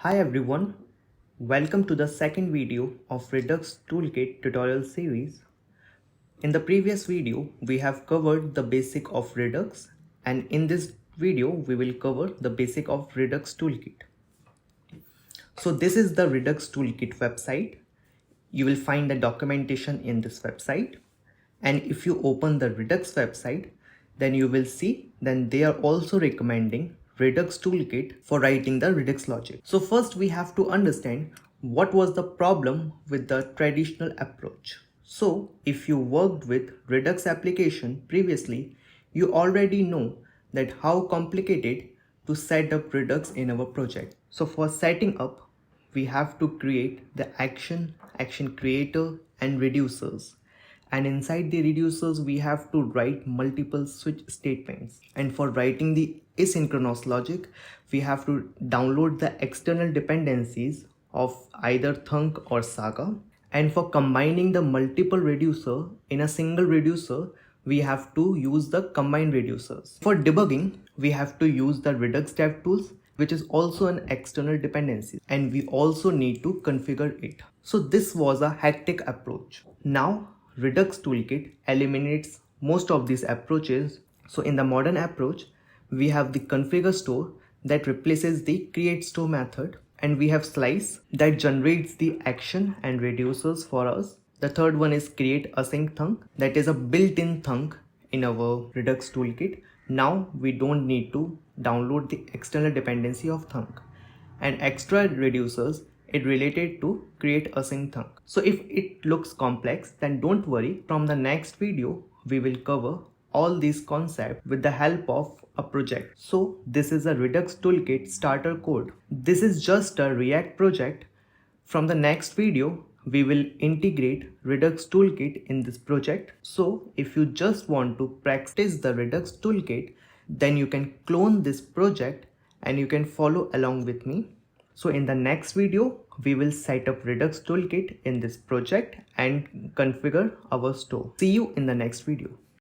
Hi everyone, welcome to the second video of Redux Toolkit tutorial series. In the previous video, we have covered the basic of Redux, and in this video, we will cover the basic of Redux Toolkit. So this is the Redux Toolkit website. You will find the documentation in this website. And if you open the Redux website, then you will see then they are also recommending Redux Toolkit for writing the Redux logic. So first we have to understand what was the problem with the traditional approach. So if you worked with Redux application previously, you already know that how complicated to set up Redux in our project. So for setting up, we have to create the action creator and reducers, and inside the reducers we have to write multiple switch statements, and for writing the asynchronous logic we have to download the external dependencies of either thunk or saga, and for combining the multiple reducer in a single reducer we have to use the combine reducers. For debugging we have to use the Redux dev tools, which is also an external dependency, and we also need to configure it. So this was a hectic approach. Now Redux Toolkit eliminates most of these approaches. So in the modern approach, we have the configure store that replaces the create store method, and we have slice that generates the action and reducers for us. The third one is create async thunk, that is a built-in thunk in our Redux Toolkit. Now we don't need to download the external dependency of thunk. And extra reducers, it related to create async thunk. So if it looks complex, then don't worry. From the next video, we will cover all these concepts with the help of a project. So this is a Redux Toolkit starter code. This is just a React project. From the next video, we will integrate Redux Toolkit in this project. So if you just want to practice the Redux Toolkit, then you can clone this project and you can follow along with me. So in the next video, we will set up Redux Toolkit in this project and configure our store. See you in the next video.